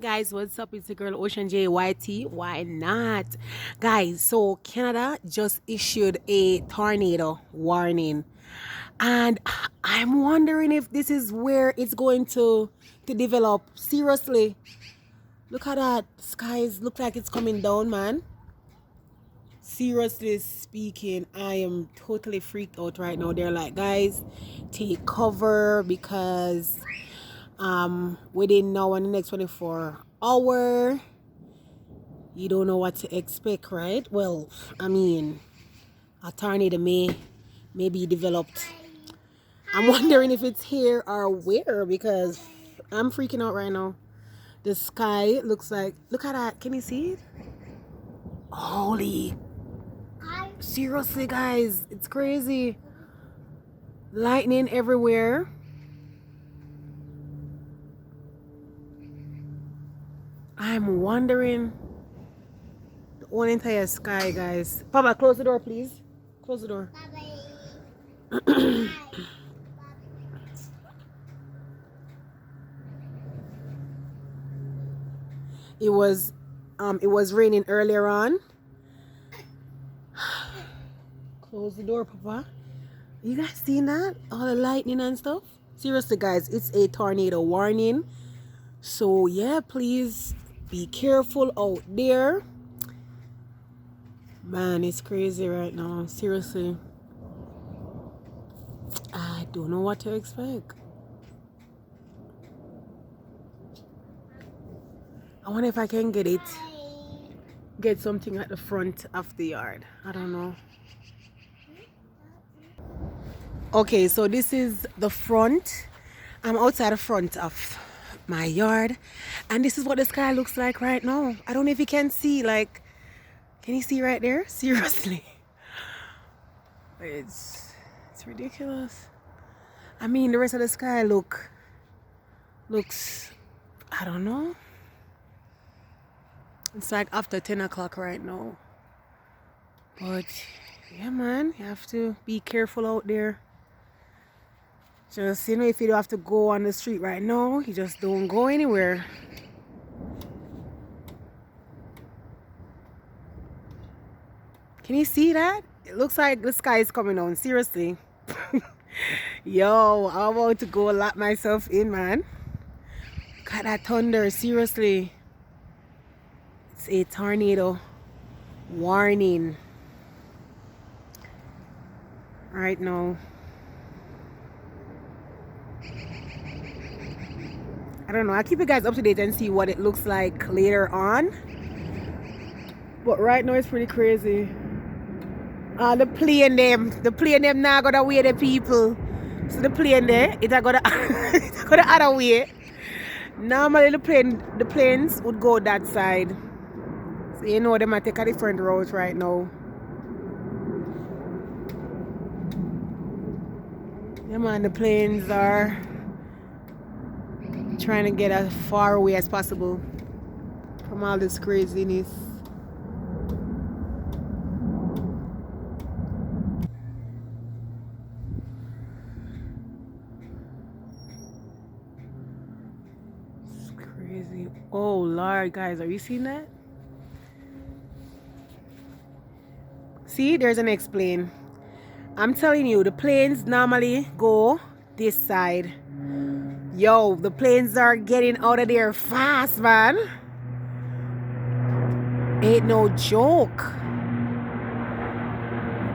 Guys, what's up? It's the girl Ocean JYT. Why not? Guys, so Canada just issued a tornado warning. And I'm wondering if this is where it's going to develop. Seriously. Look at that. Skies look like it's coming down, man. Seriously speaking, I am totally freaked out right now. They're like, guys, take cover because within now and the next 24 hours you don't know what to expect, right? Well, I mean, a tornado may be developed. I'm wondering if it's here or where because I'm freaking out right now. The sky looks like, look at that, can you see it? Holy, seriously guys, it's crazy. Lightning everywhere. I'm wondering the whole entire sky, guys. Papa, close the door, please. Close the door. It was raining earlier on. Close the door, Papa. You guys seen that? All the lightning and stuff? Seriously, guys, it's a tornado warning. So yeah, please be careful out there. Man, it's crazy right now. Seriously. I don't know what to expect. I wonder if I can get something at the front of the yard. I don't know. Okay, so this is the front. I'm outside the front of my yard, and this is what the sky looks like right now. I don't know if you can see, like, can you see right there? Seriously. It's ridiculous. I mean, the rest of the sky looks, I don't know. It's like after 10 o'clock right now. But yeah, man, you have to be careful out there. Just, if you don't have to go on the street right now, you just don't go anywhere. Can you see that? It looks like the sky is coming on, seriously. Yo, I'm about to go lock myself in, man. Look at that thunder, seriously. It's a tornado warning right now. I don't know. I'll keep you guys up to date and see what it looks like later on. But right now it's pretty crazy. The plane them now got away the people. So the plane there, it got the other way. Normally the planes would go that side. So you know they might take a different route right now. Yeah man, the planes are trying to get as far away as possible from all this craziness. It's crazy. Oh Lord, guys, are you seeing that? See, there's an plane. I'm telling you, the planes normally go this side. Yo, the planes are getting out of there fast, man. Ain't no joke.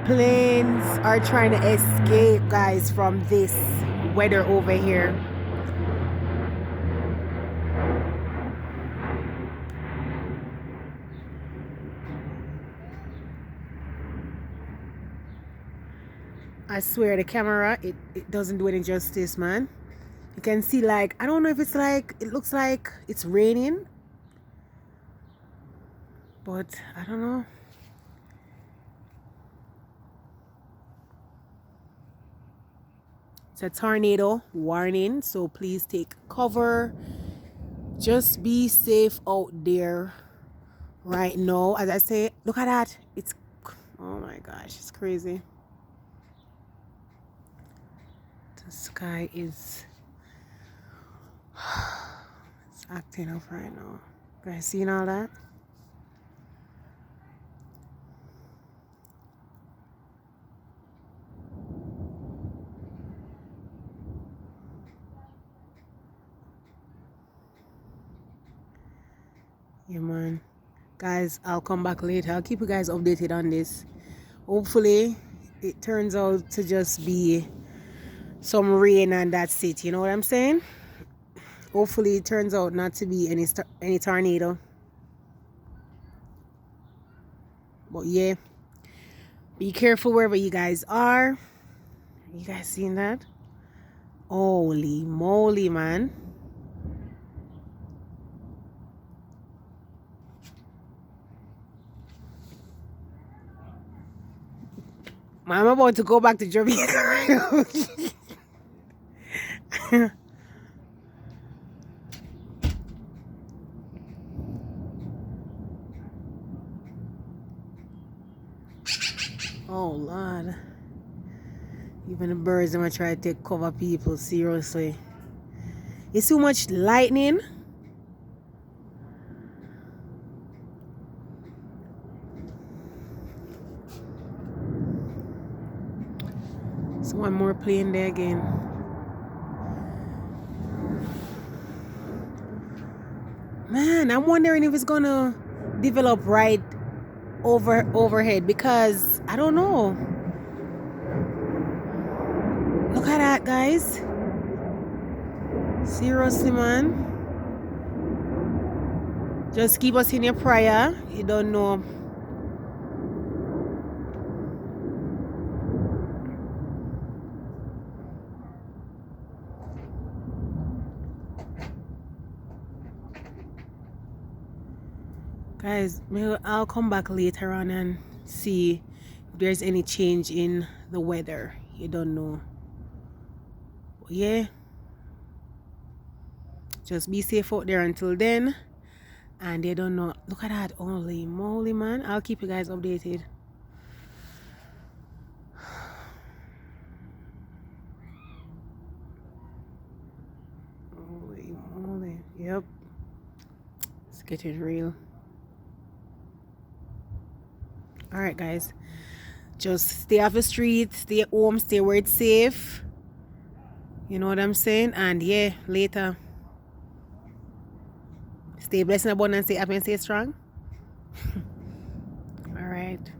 Planes are trying to escape, guys, from this weather over here. I swear the camera, it doesn't do any justice, man. You can see, like, I don't know if it's like, it looks like it's raining, but I don't know. It's a tornado warning, so please take cover. Just be safe out there right now. As I say, look at that. It's, oh my gosh, it's crazy. The sky is, acting up right now. Guys, seeing all that? Yeah, man. Guys, I'll come back later. I'll keep you guys updated on this. Hopefully, it turns out to just be some rain and that's it. You know what I'm saying? Hopefully, it turns out not to be any tornado. But yeah, be careful wherever you guys are. You guys seen that? Holy moly, man. I'm about to go back to Jamaica. Oh, Lord. Even the birds are try to take cover people, seriously. It's too much lightning. So one more plane there again. Man, I'm wondering if it's gonna develop right overhead because I don't know. Look at that, guys. Seriously, man. Just keep us in your prayer. You don't know. Guys, maybe I'll come back later on and see if there's any change in the weather. You don't know. But yeah. Just be safe out there until then. And they don't know. Look at that. Holy moly, man. I'll keep you guys updated. Holy moly. Yep. It's getting real. Alright, guys. Just stay off the street. Stay at home. Stay where it's safe. You know what I'm saying? And yeah, later. Stay blessed and abundant. Stay happy and stay strong. Alright.